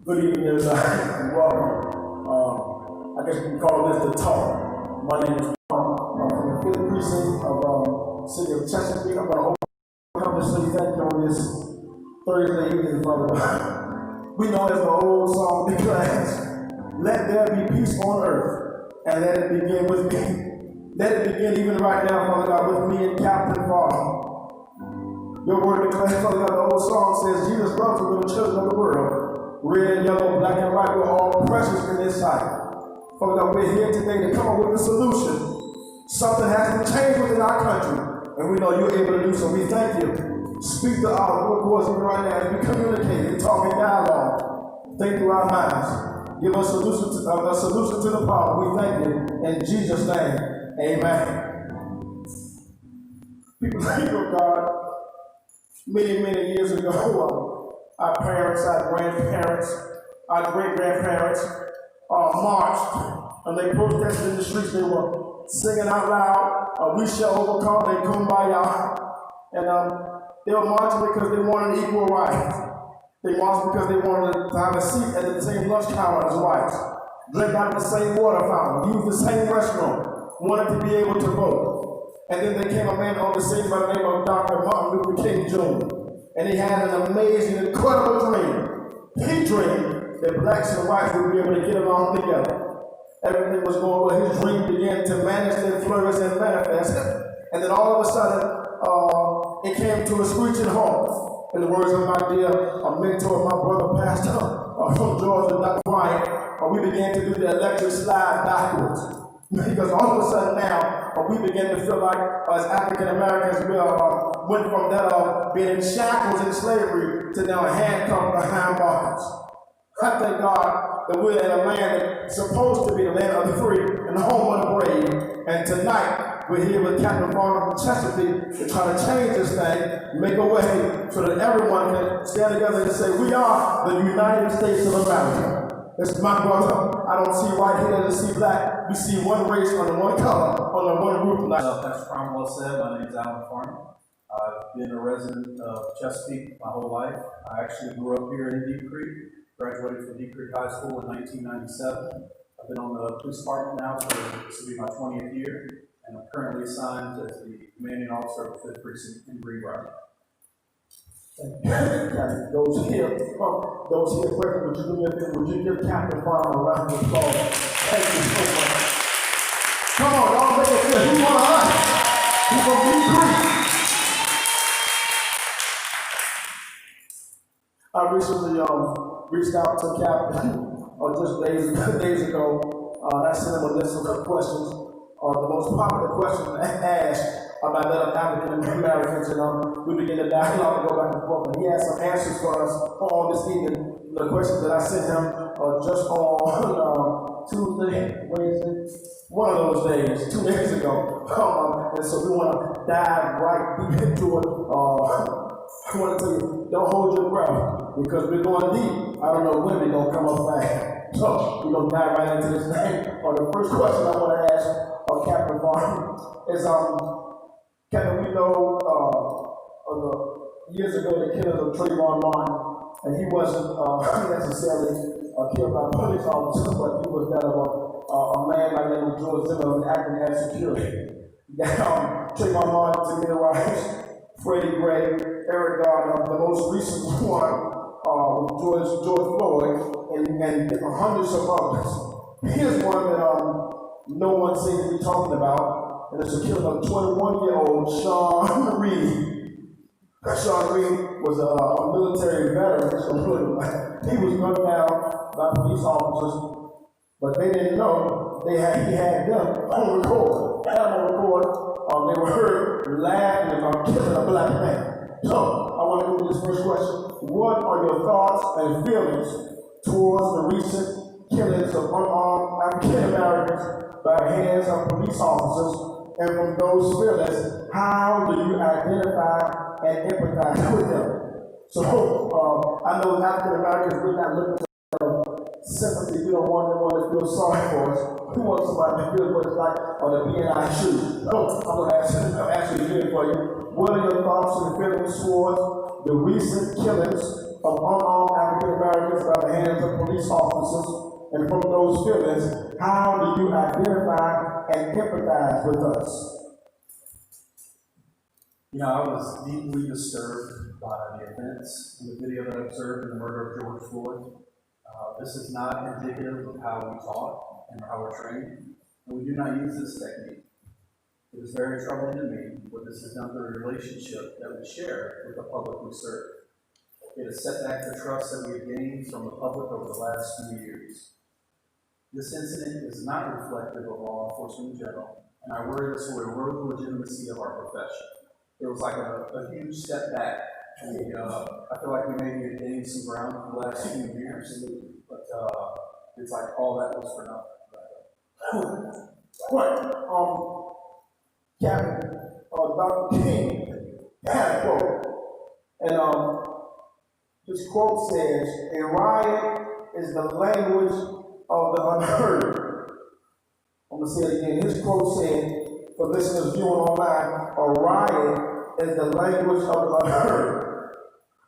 Good evening, everybody, and welcome. I guess we can call this the talk. My name is Tom. I'm from the 5th precinct of City of Chesapeake. I'm going to come to say thank you on this Thursday evening, Father God. We know as the old song declares, let there be peace on earth, and let it begin with me. Let it begin even right now, Father God, with me and Captain Father. Your word declares, Father God, the old song says, Jesus loves the little children of the world. Red and yellow, black and white, we're all precious in His sight. Father God, we're here today to come up with a solution. Something has to change within our country, and we know you're able to do so. We thank you. Speak to our voice even right now as we communicate and talk in dialogue. Think through our minds. Give us a solution to the problem. We thank you. In Jesus' name, amen. People of God, many years ago, our parents, our grandparents, our great-grandparents marched and they protested in the streets. They were singing out loud, we shall overcome, and kumbaya. And they were marching because they wanted equal rights. They marched because they wanted to have a seat at the same lunch counter as whites, drink out of the same water fountain, use the same restroom, wanted to be able to vote. And then there came a man on the scene by the name of Dr. Martin Luther King Jr., and he had an amazing, incredible dream. He dreamed that blacks and whites would be able to get along together. Everything was going well. His dream began to manifest and flourish and manifest. And then all of a sudden, it came to a screeching halt. In the words of my dear mentor, my brother, Pastor from Georgia, Dr. Bryant, we began to do the electric slide backwards. Because all of a sudden now, we began to feel like, as African Americans, we went from that being in shackles in slavery to now handcuffed behind bars. I thank God that we're in a land that's supposed to be the land of the free and the home of the brave. And tonight, we're here with Captain Farmer from Chesapeake to try to change this thing, make a way so that everyone can stand together and say, we are the United States of America. It's my brother. I don't see white here, I don't see black. We see one race under one color, under one roof. That's Cromwell said. My name is Alan Farmer. I've been a resident of Chesapeake my whole life. I actually grew up here in Deep Creek, graduated from Deep Creek High School in 1997. I've been on the police department now for this will be my 20th year, and I'm currently assigned as the commanding officer of the 5th Precinct in Greenbrier. Those here present, would you give Captain Farmer a round of applause? Thank you so much. Come on, y'all make it clear. Who want us? Who's going to be great? I recently reached out to Captain just days ago. I sent him a list of questions. The most popular question asked about that African Americans, and we began to dialogue and go back and forth. And he had some answers for us on this evening. The questions that I sent him just on Tuesday, Wednesday, one of those days, 2 days ago. And so we want to dive right deep into it. I want to tell you, don't hold your breath because we're going deep. I don't know when we're going to come up back. So we're going to dive right into this thing. The first question I want to ask Captain Farmer is, Captain, we know years ago the killers of Trayvon Martin, and he wasn't necessarily killed by police officers, but he was that of a man by the name of George Zimmerman acting as security. Trayvon Martin, Tamir Rice, Freddie Gray, Eric Garner, the most recent one was George Floyd, and hundreds of others. Here's one that no one seems to be talking about, and it's the killing of 21-year-old Sean Reed. Sean Reed was a military veteran, so he was gunned down by police officers, but they didn't know he had them on record. They were heard laughing about killing a black man. So, I want to go to this first question. What are your thoughts and feelings towards the recent killings of unarmed African Americans by the hands of police officers? And from those feelings, how do you identify and empathize with them? So, I know African Americans, we're not looking for sympathy. We don't want anyone to feel sorry for us. We want somebody to feel what it's like on the be in our shoes. So, I'm going to ask you here for you. What are your thoughts and feelings towards the recent killings of unarmed African Americans by the hands of police officers, and from those feelings, how do you identify and empathize with us? You know, I was deeply disturbed by the events in the video that I observed in the murder of George Floyd. This is not indicative of how we taught and how we're trained, and we do not use this technique. It is very troubling to me what this has done to the relationship that we share with the public we serve. It has set back the trust that we have gained from the public over the last few years. This incident is not reflective of law enforcement in general, and I worry this will erode the legitimacy of our profession. It was like a huge step back. I feel like we maybe had gained some ground in the last few years, but it's like all that was for nothing. What? Captain Dr. King had a quote, and his quote says, "A riot is the language of the unheard." I'm going to say it again. His quote said, for listeners viewing online, a riot is the language of the unheard.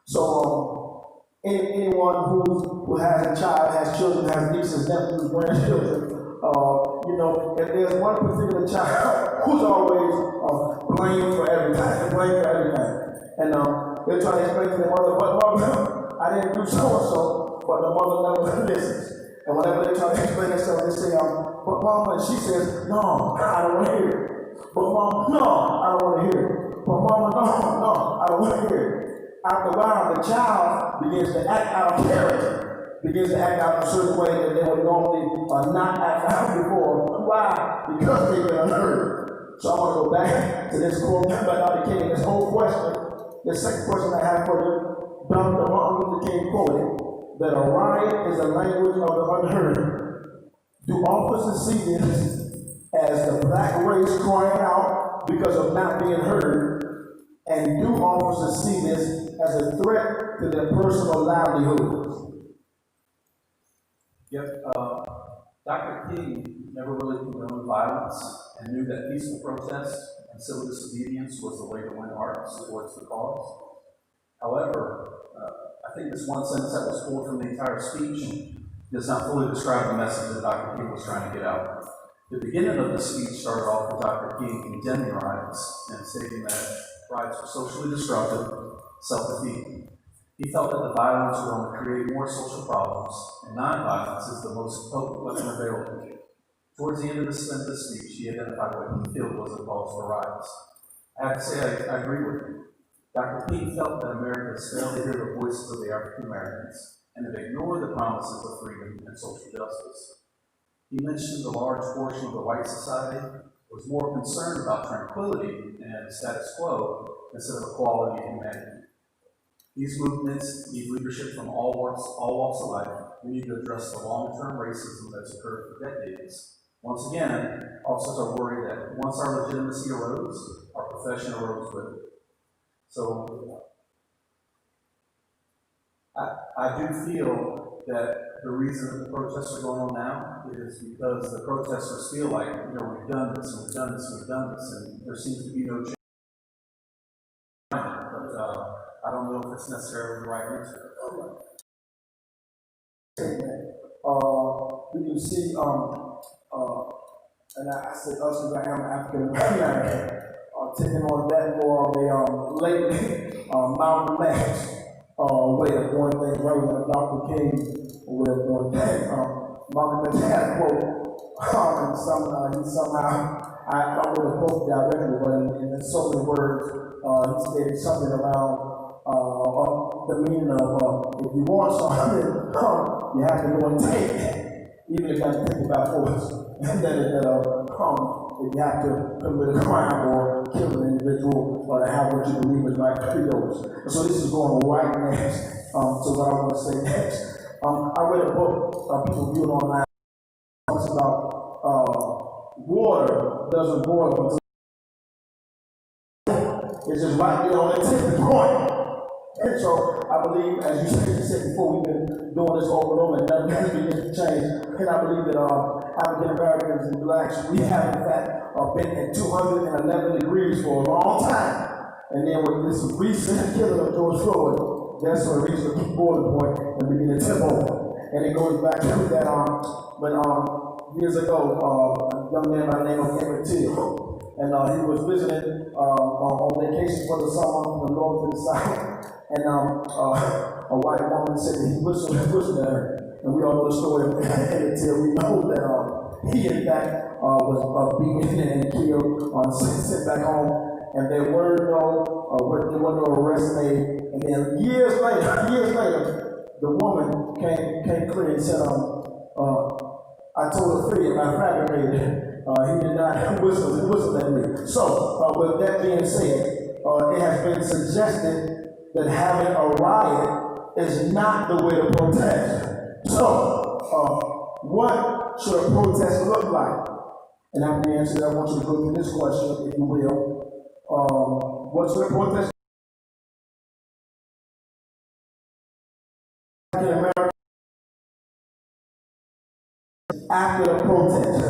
So, anyone who has a child, has children, has nieces, nephews, grandchildren, if there's one particular child who's always blamed for everything, and they're trying to explain to their mother, but mother, I didn't do so and so, but the mother never listens. And whenever they try to explain themselves, they say, but mama, and she says, no, I don't want to hear it. But mama, no, I don't want to hear it. But mama, no, I don't want to hear it. After a while, the child begins to act out of character, begins to act out in a certain way that they would normally not act out before. Why? Because they've been unheard. So I want to go back to this quote by Dr. King. This whole question, the second question I have for you, Dr. Martin Luther King quoted, that a riot is a language of the unheard. Do officers see this as the black race crying out because of not being heard? And do officers see this as a threat to their personal livelihoods? Yep. Dr. King never really condoned violence and knew that peaceful protest and civil disobedience was the way to win hearts towards the cause. However, I think this one sentence that was pulled from the entire speech does not fully describe the message that Dr. King was trying to get out. The beginning of the speech started off with Dr. King condemning riots and stating that riots were socially destructive, self-defeating. He felt that the violence would only create more social problems, and nonviolence is the most potent weapon available. Towards the end of the speech, he identified what he felt was the cause for riots. I have to say, I agree with him. Dr. King felt that America has failed to hear the voices of the African Americans and have ignored the promises of freedom and social justice. He mentioned the large portion of the white society was more concerned about tranquility and status quo instead of equality and humanity. These movements need leadership from all walks of life. We need to address the long-term racism that's occurred for decades. Once again, officers are worried that once our legitimacy erodes, our profession erodes with it. So I do feel that the reason that the protests are going on now is because the protesters feel like, we've done this and we've done this and we've done this, and there seems to be no change. But I don't know if it's necessarily the right answer. We can see, and I said us because I am African American, taking on that more of a lately Malcolm X way of doing things rather than Dr. King way of doing things. Malcolm X had a quote, and somehow, I don't really quote directly, but in so many words, he stated something around the meaning of if you want something, you have to go and take it, even if you have to take it by force. And then if you have to commit a crime or kill an individual or to have what you believe is right for yours. So this is going right next to what I want to say next. I read a book, people view it online, talks about water doesn't boil until it's just right there on the tipping point. And so I believe, as you said before, we've been doing this over and over and nothing has begun to change. And I believe that African Americans and blacks, we have in fact been at 211 degrees for a long time. And then with this recent killing of George Floyd, that's when we reach the boiling point and begin to tip over. And it goes back to that when years ago, a young man by the name of Emmett Till, and he was visiting on vacation for the summer from the north to the south, and a white woman said that he whistled at her, and we all know the story of Emmett Till. We know that he in fact was beaten and killed, sent back home. And there were no arrest made. And then years later, the woman came clear and said, I told her free and I fabricated. He did not whistle at me. So, with that being said, it has been suggested that having a riot is not the way to protest. So, what should a protest look like? And after the answer, I want you to go through this question, if you will. What's the protest in America after the protest?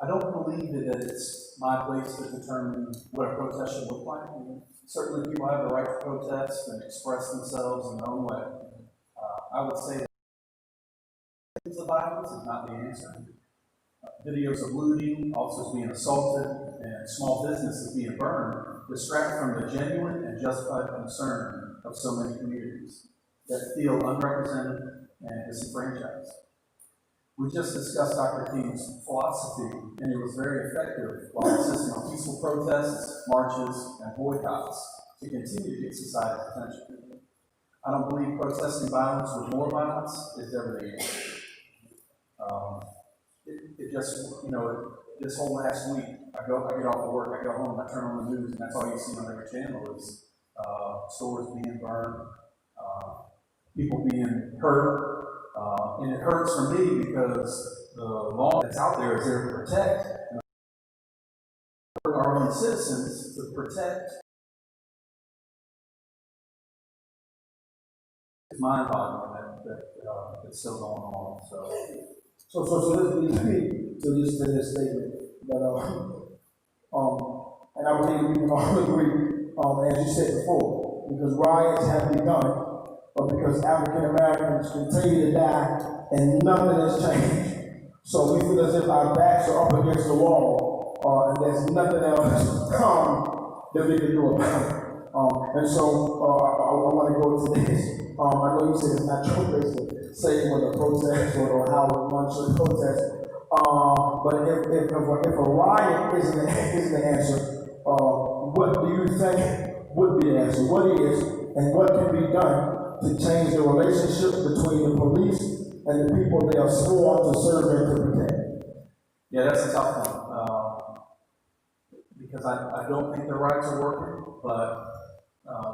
I don't believe that it's my place to determine what a protest should look like. Certainly, people have the right to protest and express themselves in their own way. I would say that the violence is not the answer. Videos of looting, officers being assaulted, and small businesses being burned distract from the genuine and justified concern of so many communities that feel unrepresented and disenfranchised. We just discussed Dr. King's philosophy, and it was very effective while insisting on peaceful protests, marches, and boycotts to continue to get society's attention. I don't believe protesting violence with more violence is ever the answer. It just, this whole last week, I get off of work, I go home, I turn on the news, and that's all you see on every channel is stores being burned, people being hurt, and it hurts for me because the law that's out there is there to protect our own citizens, to protect. It's mind-boggling that it's still going on. So this leads me to this statement that and I believe we can all agree, as you said before, because riots have begun, but because African Americans continue to die and nothing has changed. So we feel as if our backs are up against the wall, and there's nothing else that we can do about it. And so I want to go to this. I know you said it's not your place to say when a protest or how one should protest. But if a riot isn't the answer, what do you think would be the answer? What is and what can be done to change the relationship between the police and the people they are sworn to serve and to protect? Yeah, that's a tough one. Because I don't think the riots are working, but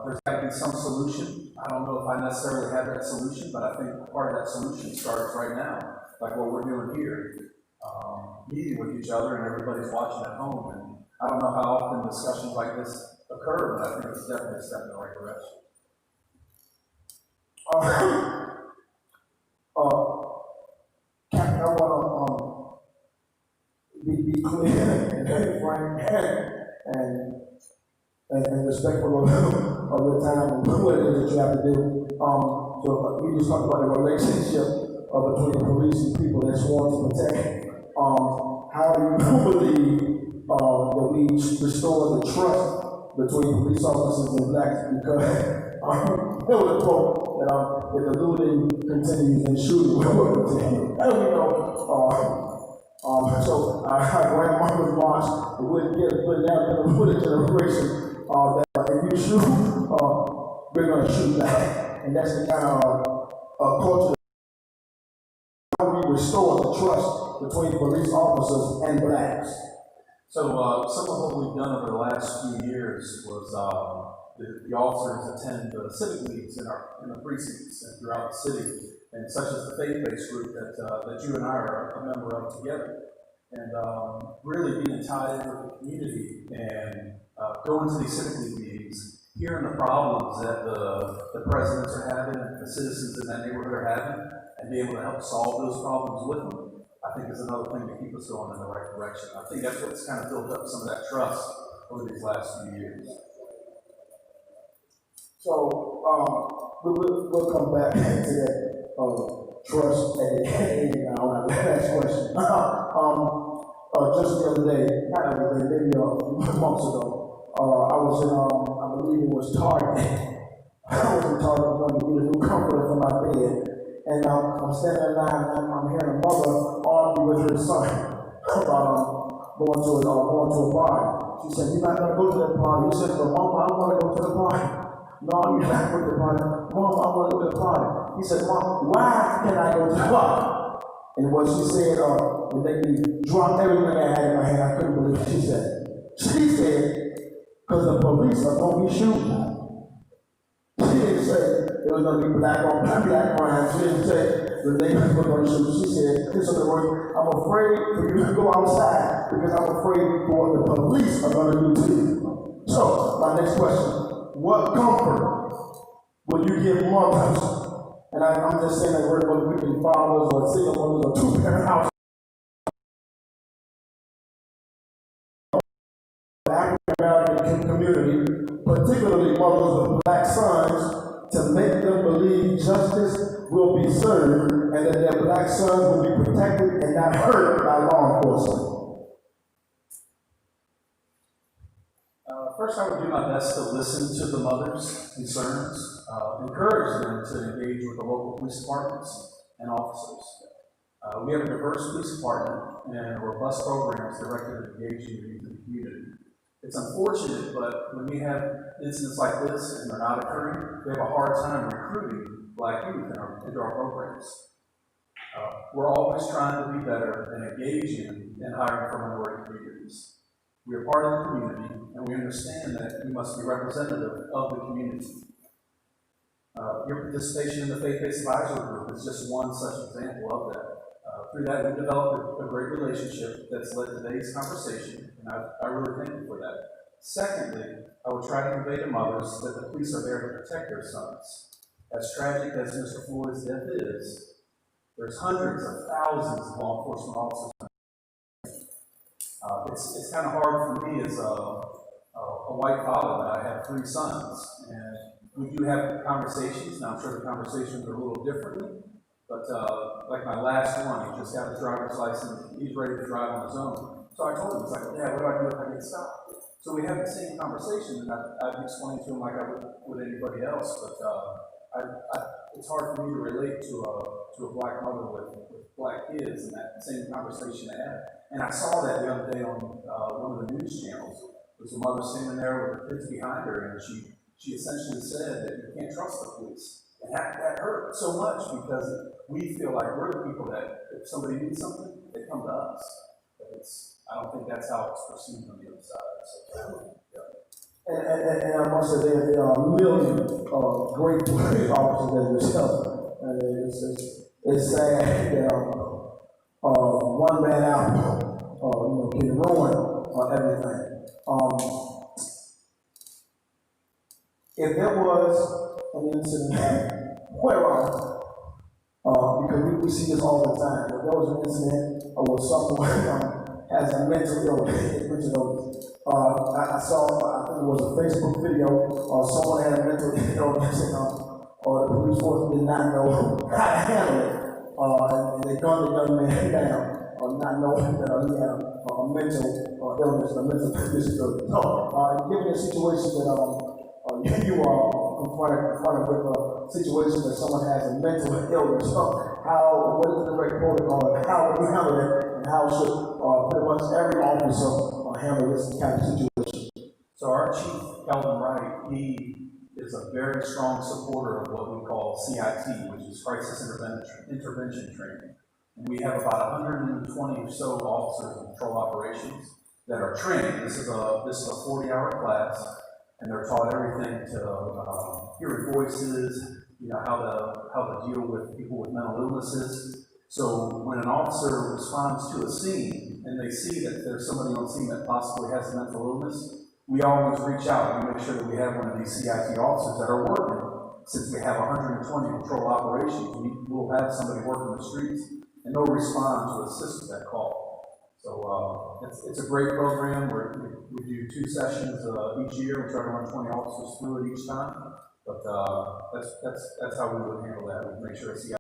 there's got to be some solution. I don't know if I necessarily have that solution, but I think part of that solution starts right now, like what we're doing here, meeting with each other, and everybody's watching at home. And I don't know how often discussions like this occur, but I think it's definitely a step in the right direction. Captain, I want to be clear and very frank and respectful of your time and what it is that you have to do. So we just talked about the relationship between the police and people that's sworn to protect. How do you believe that we restore the trust between police officers and blacks? Because there was a quote that if the looting continues and shooting will continue. And we know. So our grandmother's march would put a generation that if you shoot, we're going to shoot back. And that's the kind of culture. How we restore the trust between police officers and blacks. So some of what we've done over the last few years was the officers attend the civic leagues in the precincts and throughout the city, and such as the faith-based group that you and I are a member of together. And really being tied in with the community and going to these civic league meetings, hearing the problems that the presidents are having and the citizens in that neighborhood are having, and be able to help solve those problems with them. I think is another thing to keep us going in the right direction. I think that's what's kind of built up some of that trust over these last few years. So, we'll come back to that, trust and our last question. Just the other day, not the other day, maybe a few months ago, I was in, I believe it was Target. I was in Target going to get a new comforter for my bed. And I'm standing in line and I'm hearing a mother argue with her son about going to a party. She said, "You're not going to go to that party." He said, "Well, Mama, I want to go to the party." "No, you're not going to the party." "Mom, I want to go to the party." He said, "Mom, why can I go to the party?" And what she said, it made me drop everything I had in my hand. I couldn't believe what she said. She said, "Because the police are going to be shooting." She didn't say it was going to be black on black crime. She didn't say the neighbors were going to shoot. She said, this is the word, "I'm afraid for you to go outside because I'm afraid what the police are going to do to you." So, my next question, what comfort will you give mothers? And I'm just saying that word, whether we can fathers or single mothers or two-parent households, the African-American community, particularly mothers with black sons, to make them believe justice will be served and that their black sons will be protected and not hurt by law enforcement. First, I would do my best to listen to the mothers' concerns, encourage them to engage with the local police departments and officers. We have a diverse police department and robust programs directed at engaging the youth in the community. It's unfortunate, but when we have incidents like this and they're not occurring, we have a hard time recruiting black youth into our programs. We're always trying to be better and engage in and hiring from minority communities. We are part of the community, and we understand that we must be representative of the community. Your participation in the Faith-Based Advisory Group is just one such example of that. Through that, we've developed a great relationship that's led to today's conversation, and I really thank you for that. Secondly, I would try to convey to mothers that the police are there to protect their sons. As tragic as Mr. Floyd's death is, there's hundreds of thousands of law enforcement officers. It's kind of hard for me as a white father that I have 3 sons, and we do have conversations, and I'm sure the conversations are a little differently, but like my last one, he just got his driver's license, he's ready to drive on his own. So I told him, he's like, "Dad, what do I do if I get stopped?" So we have the same conversation, and I've explained to him like I would anybody else, but it's hard for me to relate to a black mother with black kids and that same conversation I had. And I saw that the other day on one of the news channels. There was a mother standing there with her kids behind her, and she essentially said that you can't trust the police. And that hurt so much because we feel like we're the people that if somebody needs something, they come to us. But I don't think that's how it's perceived on the other side. So, yeah. And I must say there are millions of great police officers as yourself. And it's sad that one man out can ruin everything. If there was an incident where because we see this all the time, if there was an incident where someone has a mental illness, I saw, I think it was a Facebook video, someone had a mental illness or the police force did not know how to handle it, and they gunned the young man down, not knowing that he had a mental illness, a mental disability. So, given the situation that you are confronted with a situation that someone has a mental illness, what is the correct protocol, and how do we handle it, and how should pretty much every officer handle this kind of situation? So our chief, Kelvin Wright, he is a very strong supporter of what we call CIT, which is Crisis Intervention Training. And we have about 120 or so officers in patrol operations that are trained. This is a 40-hour class, and they're taught everything to hearing voices, how to deal with people with mental illnesses. So when an officer responds to a scene and they see that there's somebody on scene that possibly has a mental illness, we always reach out and make sure that we have one of these CIT officers that are working. Since we have 120 patrol operations, we will have somebody working the streets, and no respond to assist with that call. So it's a great program. We do 2 sessions each year. We try to run 20 officers through it each time. But that's how we would handle that. We make sure it's the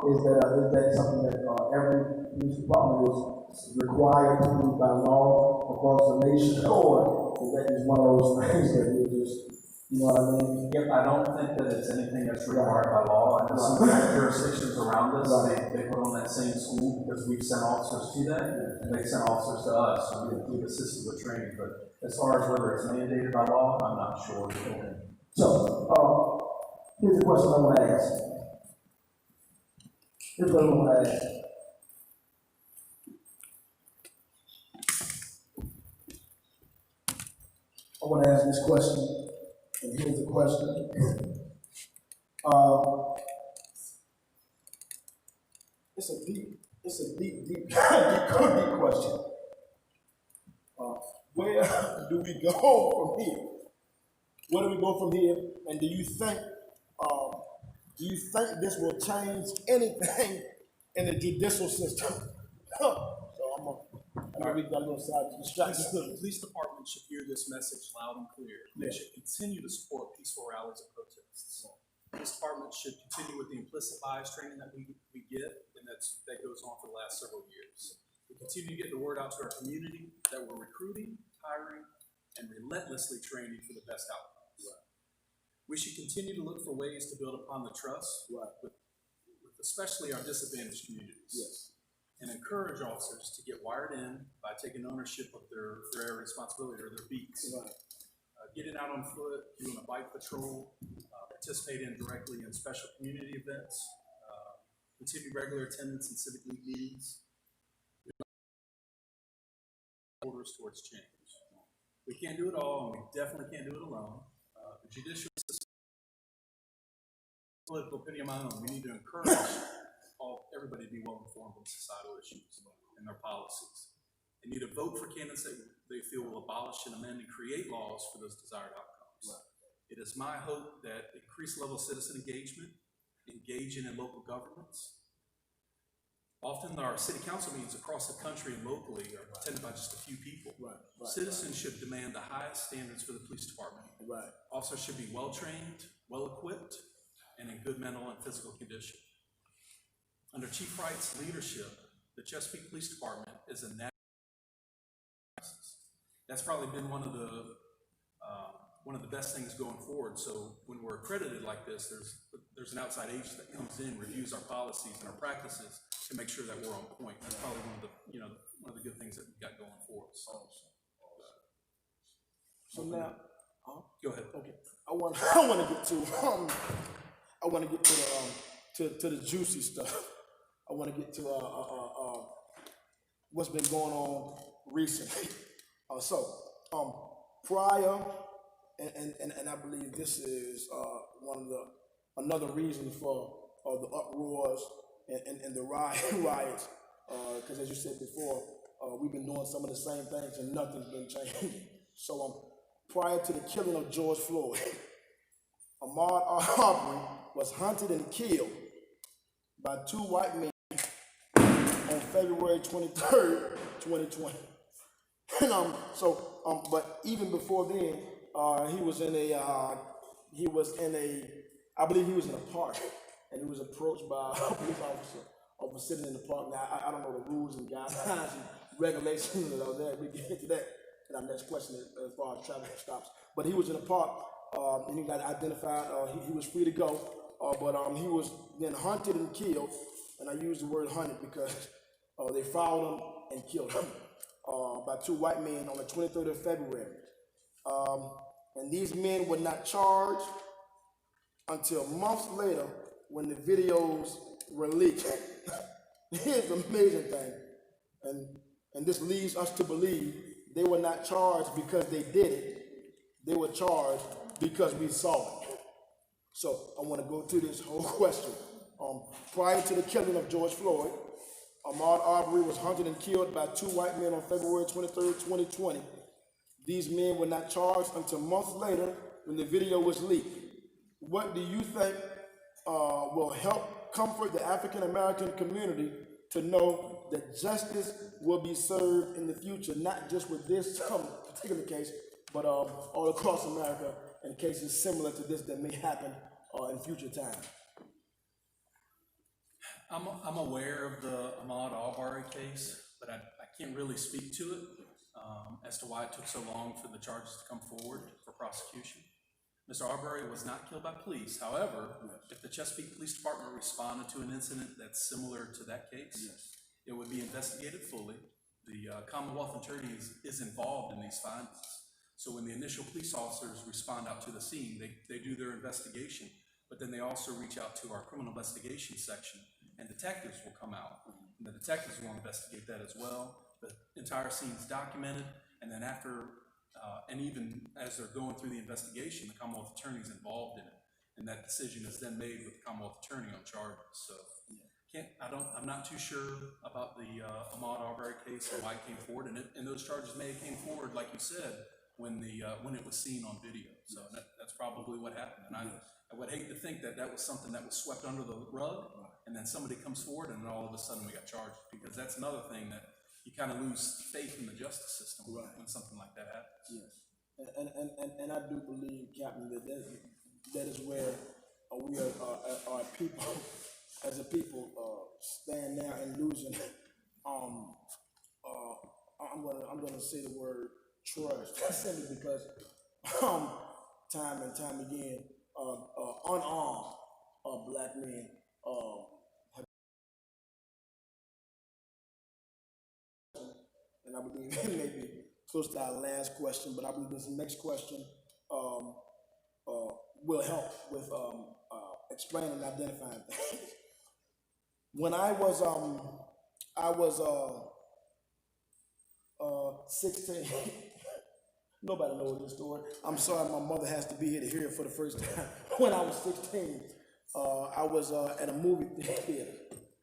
is that something that every police department is required to do by law across the nation, or is that just one of those things that you just, you know what I mean? Yep, I don't think that it's anything that's required by law. I know some jurisdictions around us, they put on that same school because we've sent officers to them, and they sent officers to us, so we've assisted with training. But as far as whether it's mandated by law, I'm not sure. So, here's the question I want to ask. Here's what I want to ask. I want to ask this question, and here's the question. It's a deep question. Where do we go from here? Where do we go from here? And do you think this will change anything in the judicial system? So I'm gonna read that little side distraction. The police department should hear this message loud and clear. They should continue to support peaceful rallies and protests. The police department should continue with the implicit bias training that we get, and that goes on for the last several years. We continue to get the word out to our community that we're recruiting, hiring, and relentlessly training for the best outcomes. Right. We should continue to look for ways to build upon the trust with especially our disadvantaged communities. Yes. And encourage officers to get wired in by taking ownership of their area responsibility or their beats. Right. Getting out on foot, doing a bike patrol, participating directly in special community events, continue regular attendance in civic league meetings. Orders towards change. We can't do it all, and we definitely can't do it alone. The judicial system, political opinion of my own, we need to encourage everybody to be well informed on societal issues and their policies. They need to vote for candidates that they feel will abolish and amend and create laws for those desired outcomes. Right. It is my hope that increased level of citizen engagement, engaging in local governments. Often our city council meetings across the country and locally are attended by just a few people. Right. Citizens should demand the highest standards for the police department. Right. Officers should be well-trained, well-equipped, and in good mental and physical condition. Under Chief Wright's leadership, the Chesapeake Police Department is a national crisis. That's probably been one of the best things going forward. So when we're accredited like this, there's an outside agency that comes in, reviews our policies and our practices to make sure that we're on point. That's probably one of the good things that we've got going for us. So now, go ahead. Okay, I want to get to the juicy stuff. I want to get to what's been going on recently. Prior, and I believe this is another reason for the uproars and the riots, because as you said before, we've been doing some of the same things and nothing's been changing. So prior to the killing of George Floyd, Ahmaud Arbery was hunted and killed by 2 white men on February 23rd, 2020. But even before then, he was in a park, and he was approached by a police officer sitting in the park. Now, I don't know the rules and guidelines and regulations and all that. We get into that in our next question as far as traffic stops. But he was in a park, and he got identified. He was free to go, but he was then hunted and killed. And I use the word hunted because they followed him and killed him by 2 white men on the 23rd of February. And these men were not charged until months later when the videos were leaked. Here's the amazing thing, and this leads us to believe they were not charged because they did it. They were charged because we saw it. So I want to go through this whole question. Prior to the killing of George Floyd, Ahmaud Arbery was hunted and killed by 2 white men on February 23rd, 2020. These men were not charged until months later when the video was leaked. What do you think will help comfort the African American community to know that justice will be served in the future, not just with this particular case, but all across America in cases similar to this that may happen in future time. I'm aware of the Ahmaud Arbery case, but I can't really speak to it as to why it took so long for the charges to come forward for prosecution. Mr. Arbery was not killed by police. However, if the Chesapeake Police Department responded to an incident that's similar to that case, it would be investigated fully. The Commonwealth Attorney is involved in these findings. So when the initial police officers respond out to the scene, they do their investigation, but then they also reach out to our criminal investigation section, and detectives will come out. And the detectives will investigate that as well. The entire scene is documented, and then after, and even as they're going through the investigation, the Commonwealth Attorney is involved in it, and that decision is then made with the Commonwealth Attorney on charges. So I'm not too sure about the Ahmaud Arbery case and why it came forward, and those charges may have came forward, like you said, when it was seen on video. So that's probably what happened. And I would hate to think that that was something that was swept under the rug, and then somebody comes forward and then all of a sudden we got charged, because that's another thing that you kind of lose faith in the justice system when something like that happens. Yes, and I do believe, Captain, that is where we are people, as a people, stand now and losing. I'm gonna say the word trust, simply because time and time again, unarmed black men have, and I believe it may be close to our last question, but I believe this next question will help with explaining and identifying things. When I was 16. Nobody knows this story. I'm sorry, my mother has to be here to hear it for the first time. When I was 16, I was at a movie theater,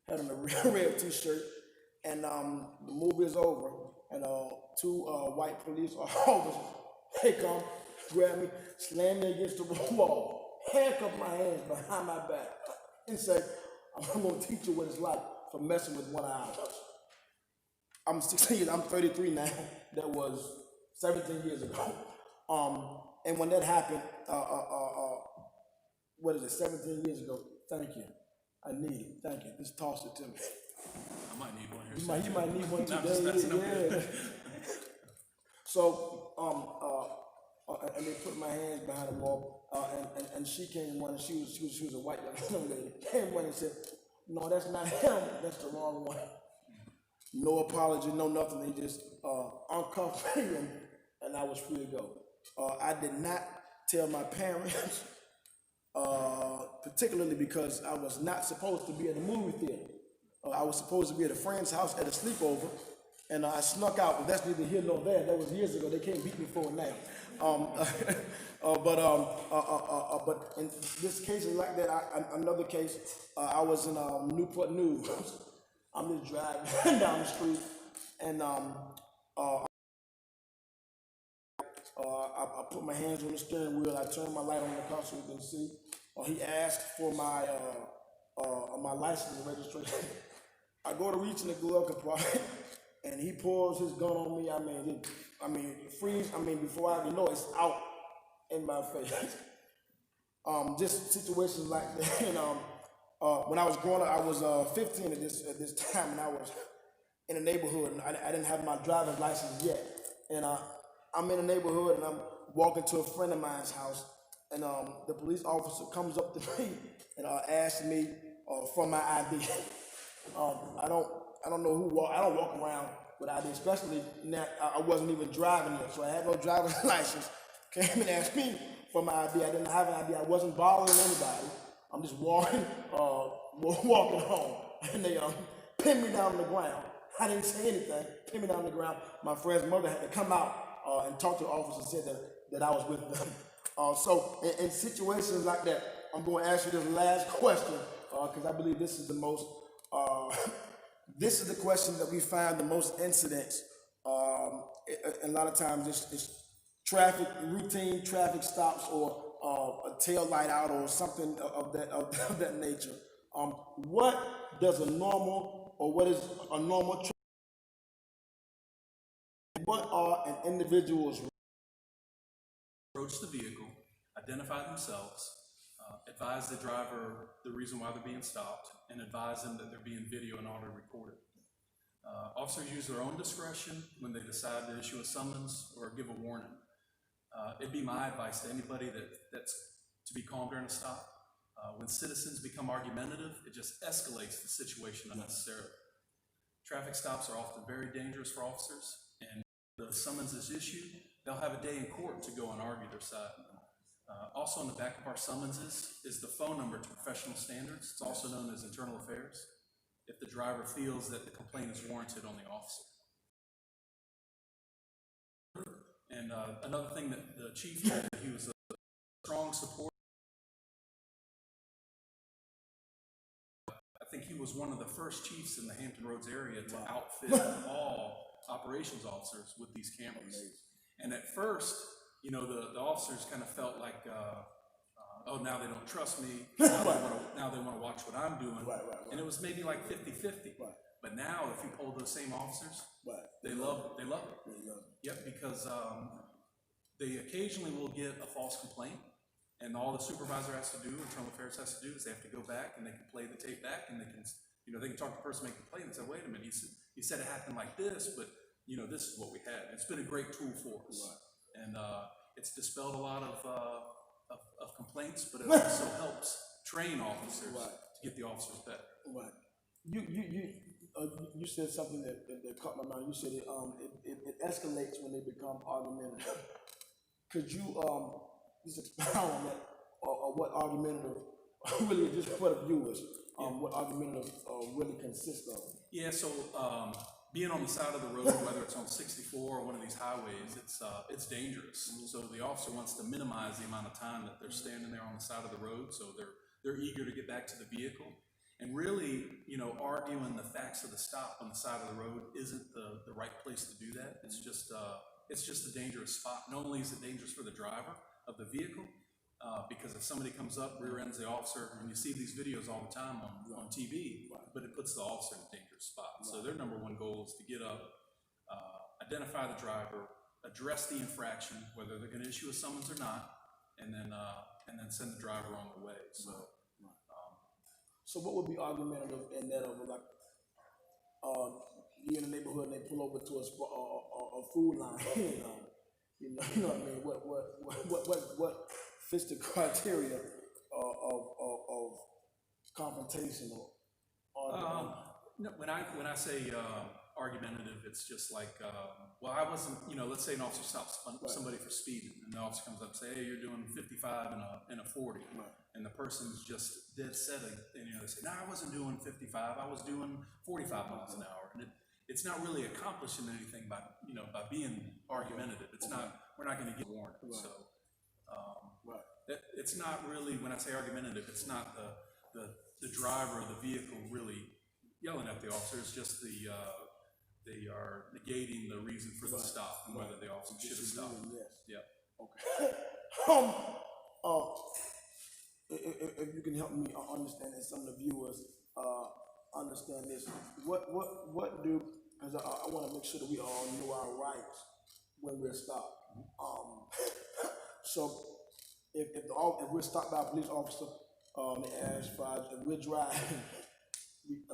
had on a red t-shirt, and the movie is over, and two white police officers, they come, grab me, slam me against the wall, handcuff my hands behind my back, and say, I'm gonna teach you what it's like for messing with one eye. I'm 16, I'm 33 now. That was 17 years ago. And when that happened, 17 years ago, thank you. I need it, thank you. Just toss it to me. I might need one here. You might need one No, I'm just messing up. today. Yeah. So, and they put my hands behind the wall, and she came running. She was a white young lady. Came running and said, "No, that's not him. That's the wrong one." No apology, no nothing. They just uncuffed me, and I was free to go. I did not tell my parents, particularly because I was not supposed to be at a movie theater. I was supposed to be at a friend's house at a sleepover, and I snuck out, but that's neither here nor there. That was years ago. They can't beat me for it now. But in this case is like that. Another case, I was in Newport News. I'm just driving down the street, and I put my hands on the steering wheel. I turned my light on the car so you can see. He asked for my license and registration. I go to reach in the glove compartment, and he pulls his gun on me. Freeze. Before I even know it's out in my face. Just situations like that. And, when I was growing up, I was 15 at this time, and I was in a neighborhood, and I didn't have my driver's license yet. And I'm in a neighborhood, and I'm walking to a friend of mine's house, and the police officer comes up to me and asks me for my ID. I don't know who I don't walk around with ID, especially now. I wasn't even driving yet, so I had no driver's license. Came and asked me for my ID. I didn't have an ID. I wasn't bothering anybody. I'm just walking home, and they pinned me down on the ground. I didn't say anything. Pinned me down on the ground. My friend's mother had to come out and talk to the officer and said that I was with them. So in situations like that, I'm going to ask you this last question because I believe this is the most. This is the question that we find the most incidents. A lot of times it's traffic, routine traffic stops, or a tail light out, or something of that nature. What does a normal, or what is a normal, what are an individual's Approach the vehicle, identify themselves, advise the driver the reason why they're being stopped, and advise them that they're being video and audio recorded. Officers use their own discretion when they decide to issue a summons or give a warning. It'd be my advice to anybody that's to be calm during a stop. When citizens become argumentative, it just escalates the situation unnecessarily. Traffic stops are often very dangerous for officers, and if the summons is issued, they'll have a day in court to go and argue their side. Also on the back of our summonses is the phone number to professional standards. It's also known as internal affairs, if the driver feels that the complaint is warranted on the officer. And another thing that the chief did, he was a strong supporter. I think he was one of the first chiefs in the Hampton Roads area to outfit all operations officers with these cameras. And at first, you know, the officers kind of felt like, oh, now they don't trust me. Now they want to watch what I'm doing. And it was maybe like 50-50. But now, if you poll those same officers, they love it. Yep, because they occasionally will get a false complaint, and all the supervisor has to do, internal affairs has to do, is they have to go back and they can play the tape back, and they can, you know, they can talk to the person making the complaint and say, wait a minute, he said it happened like this, but you know, this is what we had. It's been a great tool for us, and it's dispelled a lot of complaints, but it also helps train officers to get the officers better. You said something that caught my mind. You said it escalates when they become argumentative. Could you just expound on that, or what argumentative really, just for the viewers, what argumentative really consists of? Yeah, so being on the side of the road, whether it's on 64 or one of these highways, it's dangerous. So the officer wants to minimize the amount of time that they're standing there on the side of the road, so they're eager to get back to the vehicle. And really, you know, arguing the facts of the stop on the side of the road isn't the right place to do that. It's just a dangerous spot. Not only is it dangerous for the driver of the vehicle, because if somebody comes up, rear ends the officer, and you see these videos all the time on TV, but it puts the officer in a dangerous spot. So their number one goal is to get up, identify the driver, address the infraction, whether they're going to issue a summons or not, and then send the driver on the way. So what would be argumentative in that of like, you're in the neighborhood and they pull over to a food line, you know what I mean? What fits the criteria of confrontation or no, when I say argumentative, it's just like, well, I wasn't, you know, let's say an officer stops somebody for speeding, and the officer comes up and say, hey, you're doing 55 in a 40, and the person's just dead set, and you know, they say, no, I wasn't doing 55, I was doing 45 miles an hour, and it's not really accomplishing anything by being argumentative. It's not, we're not going to get warned. So it's not really, when I say argumentative, it's not the driver of the vehicle really yelling at the officer. It's just they are negating the reason for the stop and whether the officer should have stopped. Yeah. Okay. If you can help me understand, and some of the viewers understand this, what do, because I want to make sure that we all know our rights when we're stopped. So if we're stopped by a police officer, they ask for, if we're driving,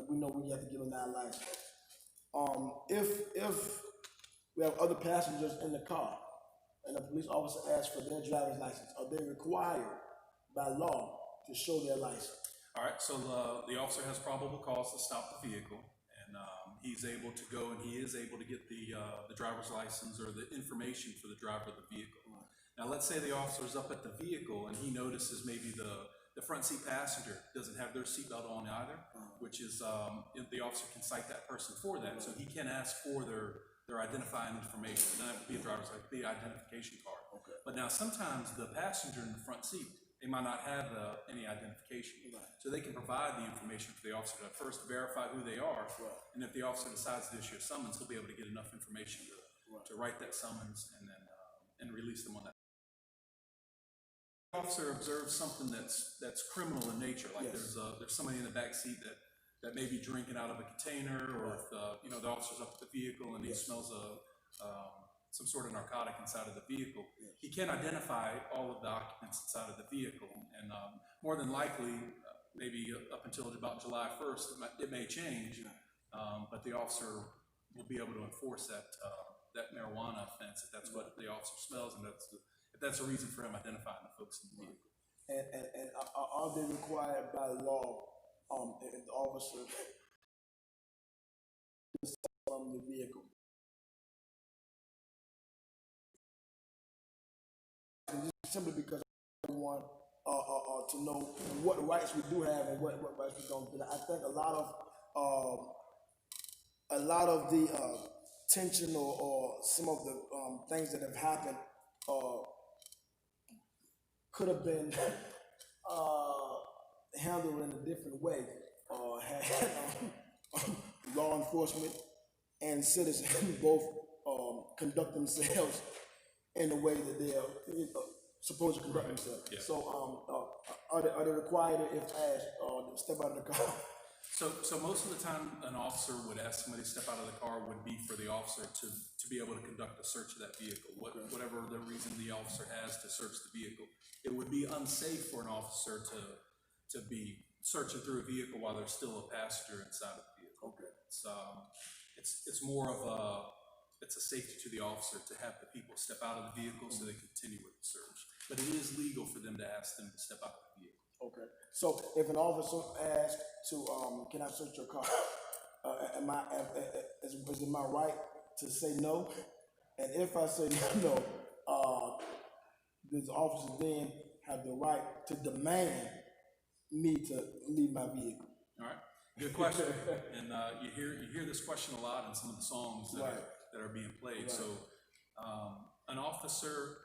we know we have to give them our license. If we have other passengers in the car and the police officer asks for their driver's license, are they required by law to show their license? All right, so the officer has probable cause to stop the vehicle, and he's able to go and he is able to get the driver's license or the information for the driver of the vehicle. Now, let's say the officer's up at the vehicle and he notices maybe the front seat passenger doesn't have their seatbelt on either, which is, the officer can cite that person for that. So he can ask for their identifying information. And that would be a driver's license, be an identification card. But now sometimes the passenger in the front seat, they might not have any identification. So they can provide the information for the officer to first verify who they are. And if the officer decides to issue a summons, he'll be able to get enough information to write that summons and then and release them on that. officer observes something that's criminal in nature, like Yes. there's somebody in the back seat that may be drinking out of a container, or if the officer's up at the vehicle and he smells some sort of narcotic inside of the vehicle, he can identify all of the occupants inside of the vehicle, and more than likely, maybe up until about July 1st, it may change, but the officer will be able to enforce that marijuana offense if that's what the officer smells, and if that's a reason for him identifying the folks in the vehicle. And are they required by law, if the officer is from the vehicle? Simply because I want to know what rights we do have and what rights we don't. And I think a lot of the tension or some of the things that have happened could have been handled in a different way. Had law enforcement and citizens both conduct themselves in the way that they are supposed to conduct themselves. Yeah. So, are they required, if asked, to step out of the car? So most of the time, an officer would ask somebody to step out of the car would be for the officer to be able to conduct a search of that vehicle, whatever the reason the officer has to search the vehicle. It would be unsafe for an officer to be searching through a vehicle while there's still a passenger inside of the vehicle. Okay. It's more of it's a safety to the officer to have the people step out of the vehicle so they continue with the search. But it is legal for them to ask them to step out of the vehicle. Okay. So if an officer asks to, can I search your car? Is it my right to say no? And if I say no, does the officer then have the right to demand me to leave my vehicle? All right, good question. And you hear this question a lot in some of the songs that are being played. Right. So an officer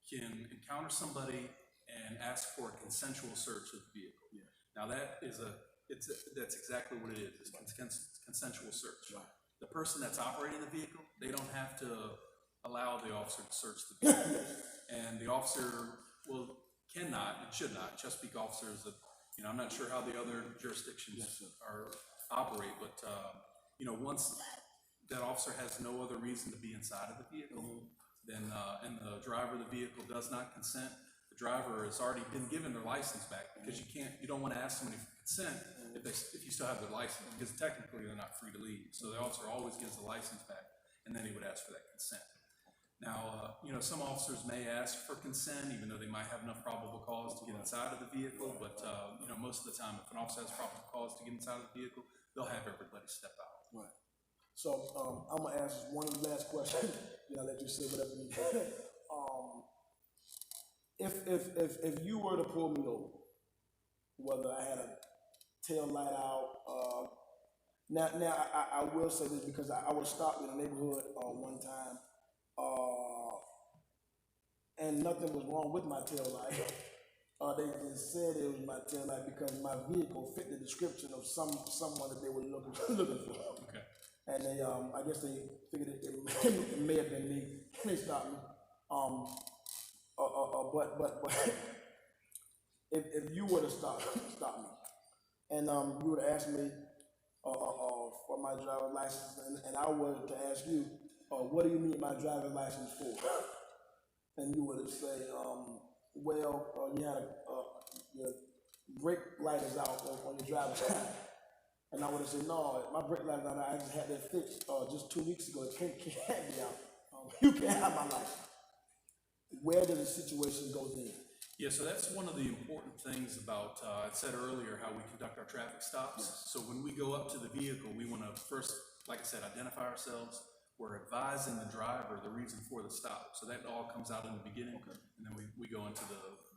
can encounter somebody and ask for a consensual search of the vehicle. Yeah. Now that's exactly what it is. It's consensual search. Right. The person that's operating the vehicle, they don't have to allow the officer to search the vehicle, and the officer cannot and should not. Chesapeake officers, I'm not sure how the other jurisdictions operate, but once that officer has no other reason to be inside of the vehicle, then and the driver of the vehicle does not consent, the driver has already been given their license back, because you don't want to ask somebody for consent if you still have their license, because technically they're not free to leave. So the officer always gives the license back, and then he would ask for that consent. Now, some officers may ask for consent, even though they might have enough probable cause to get inside of the vehicle, but most of the time, if an officer has probable cause to get inside of the vehicle, they'll have everybody step out. Right. So I'm gonna ask one last question. I'll let you say whatever you need. If you were to pull me over, whether I had a tail light out, now I will say this, because I was stopped in a neighborhood one time, and nothing was wrong with my tail light. They just said it was my tail light because my vehicle fit the description of someone that they were looking for. Okay. And they, I guess they figured it may have been me. They stopped me. But if you were to stop me, and you would ask me for my driver's license, and I were to ask you, what do you need my driver's license for? And you would say, you had your brake light is out on your driver's side. And I would have said, no, my brake light is out. I just had that fixed just 2 weeks ago. It can't be out. You can't have my license. Where does the situation go then? Yeah, so that's one of the important things about, I said earlier, how we conduct our traffic stops. Yes. So when we go up to the vehicle, we want to first, like I said, identify ourselves. We're advising the driver the reason for the stop. So that all comes out in the beginning, and then we go into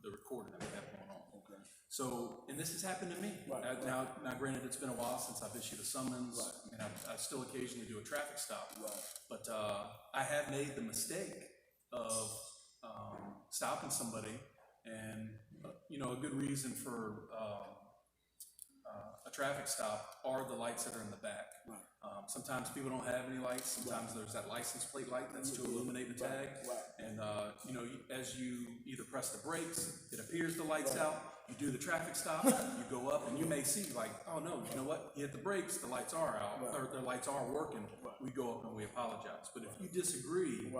the recording that we have going on. Okay. So, and this has happened to me. Right. Now, granted, it's been a while since I've issued a summons. Right. I mean, I still occasionally do a traffic stop. Right. But I have made the mistake of stopping somebody, and a good reason for a traffic stop are the lights that are in the back. Right. Sometimes people don't have any lights. Sometimes there's that license plate light that's to illuminate the tag. Right. And, as you either press the brakes, it appears the light's out. You do the traffic stop, you go up, and you may see like, oh no, you know what? You hit the brakes, the lights are out, or the lights are working. We go up and we apologize. But if you disagree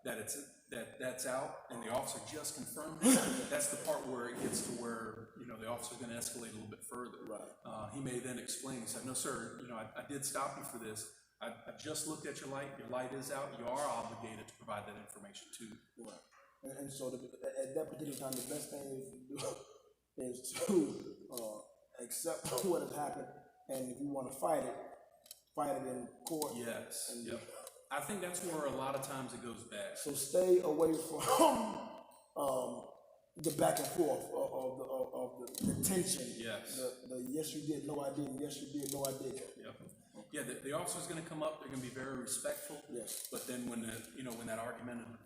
that that's out and the officer just confirmed it, that's the part where it gets to where, the officer's gonna escalate a little bit further. He may then explain, he said, no, sir, I did stop you for this. I just looked at your light is out, you are obligated to provide that information to you. Right. And so at that particular time, the best thing is to accept what has happened, and if you want to fight it in court. Yes. Yep. I think that's where a lot of times it goes bad. So stay away from the back and forth of the tension. Yes. The yes you did, no I didn't, yes you did, no I didn't. Yep. Yeah, the officer's going to come up. They're going to be very respectful. Yes. But then when when that argumentative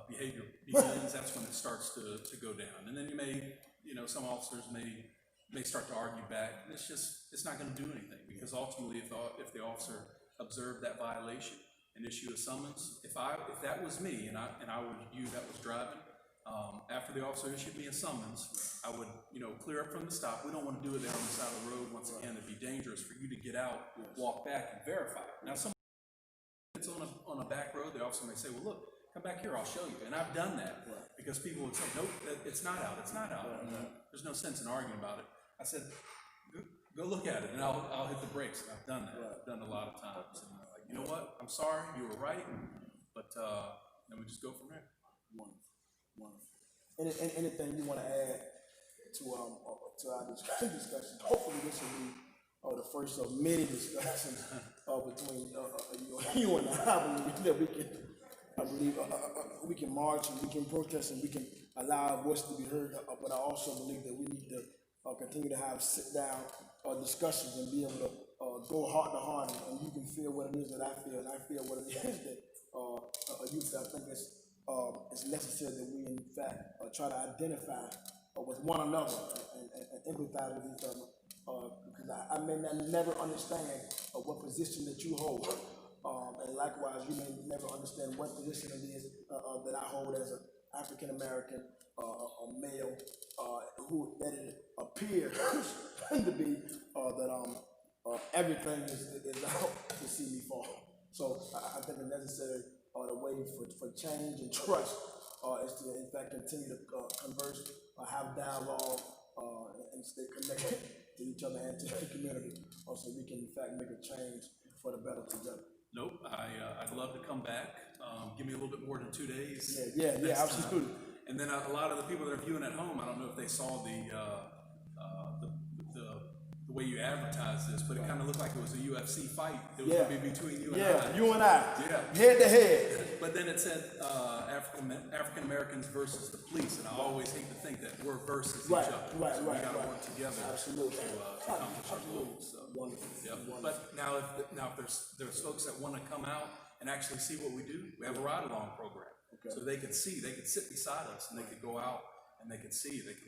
behavior begins, that's when it starts to go down. And then you may, some officers may start to argue back. And it's not going to do anything, because ultimately, if the officer observed that violation and issue a summons, if that was me and I was you that was driving, after the officer issued me a summons, I would, clear up from the stop. We don't want to do it there on the side of the road. Once again, it'd be dangerous for you to get out, walk back, and verify. Now, some it's on a back road, the officer may say, well, look, come back here, I'll show you. And I've done that because people would say, nope, it's not out, it's not out. And, there's no sense in arguing about it. I said, go look at it, and I'll hit the brakes. And I've done that. I've done it a lot of times. And I'm like, you know what? I'm sorry, you were right, but then we just go from there. Wonderful. Anything you want to add to our discussion? Hopefully this will be the first of many discussions between you and I. I believe we can march and we can protest and we can allow our voice to be heard. But I also believe that we need to continue to have sit-down discussions and be able to go heart to heart, and you can feel what it is that I feel, and I feel what it is that you feel. I think it's necessary that we, in fact, try to identify with one another and empathize with each other, because I may never understand what position that you hold, and likewise, you may never understand what position it is that I hold as an African American, a male, who that it appears to be that everything is out to see me fall. So I think it's necessary the way for change and trust is to in fact continue to converse, have dialogue, and stay connected to each other and to the community, so we can in fact make a change for the better together. Nope, I'd love to come back. Give me a little bit more than 2 days. Yeah, absolutely. And then a lot of the people that are viewing at home, I don't know if they saw the way you advertised this, but it kind of looked like it was a UFC fight. It was going to be between you and I. Yeah, you and I. Yeah. Head to head. But then it said African Americans versus the police, and I always hate to think that we're versus each other. So we got to work together Absolutely. to accomplish our goals. So. Wonderful. Yep. But now if there's folks that want to come out and actually see what we do, we have a ride-along program. Okay. So they can sit beside us, and they can go out and they can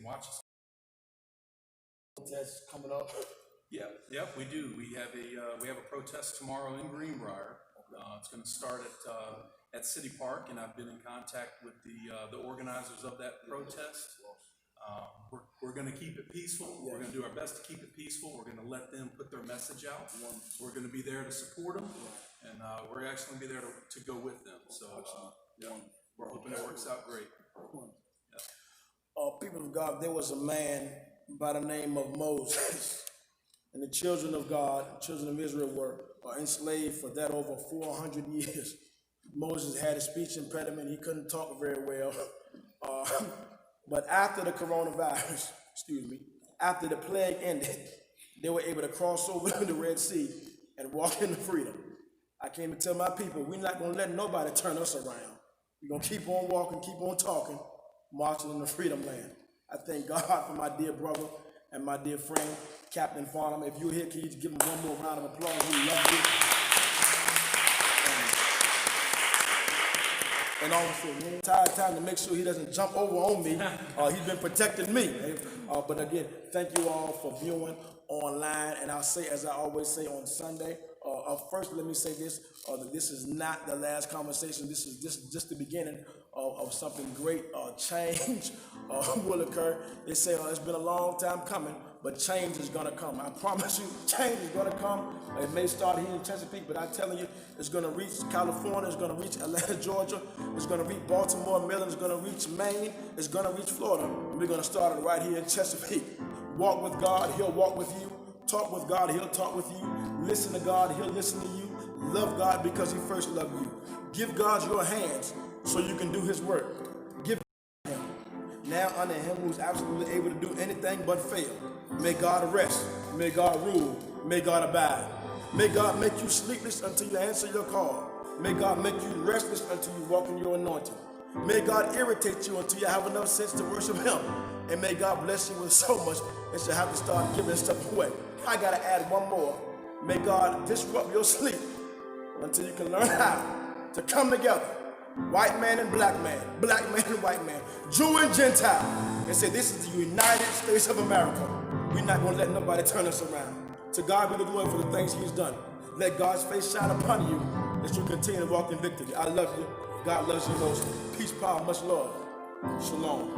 watch us. Protest coming up. Yep, we do. We have a protest tomorrow in Greenbrier. It's going to start at City Park, and I've been in contact with the organizers of that protest. We're going to keep it peaceful. We're going to do our best to keep it peaceful. We're going to let them put their message out. We're going to be there to support them, and we're actually going to be there to go with them. So we're hoping it works out great. People of God, there was a man by the name of Moses, and the children of God, children of Israel, were enslaved for that over 400 years. Moses had a speech impediment. He couldn't talk very well. But after the coronavirus, after the plague ended, they were able to cross over the Red Sea and walk into freedom. I came to tell my people, we're not going to let nobody turn us around. We're going to keep on walking, keep on talking, marching in the freedom land. I thank God for my dear brother and my dear friend, Captain Farnham. If you're here, can you give him one more round of applause? We love you. and also the entire time to make sure he doesn't jump over on me. He's been protecting me. But again, thank you all for viewing online. And I'll say, as I always say on Sunday, first let me say this, that this is not the last conversation. This is just the beginning of something great. Change will occur. They say it's been a long time coming, but change is going to come. I promise you, change is going to come. It may start here in Chesapeake, but I'm telling you, it's going to reach California, it's going to reach Atlanta, Georgia, it's going to reach Baltimore, Maryland, it's going to reach Maine, it's going to reach Florida. And we're going to start it right here in Chesapeake. Walk with God, he'll walk with you. Talk with God, he'll talk with you. Listen to God, he'll listen to you. Love God because he first loved you. Give God your hands so you can do his work. Give him. Now unto him who's absolutely able to do anything but fail. May God rest. May God rule. May God abide. May God make you sleepless until you answer your call. May God make you restless until you walk in your anointing. May God irritate you until you have enough sense to worship him. And may God bless you with so much that you have to start giving stuff away. I got to add one more. May God disrupt your sleep until you can learn how to come together. White man and black man and white man, Jew and Gentile, and say this is the United States of America. We're not going to let nobody turn us around. To God be the glory for the things he's done. Let God's face shine upon you as you continue to walk in victory. I love you. God loves you most. Peace, power, much love. Shalom.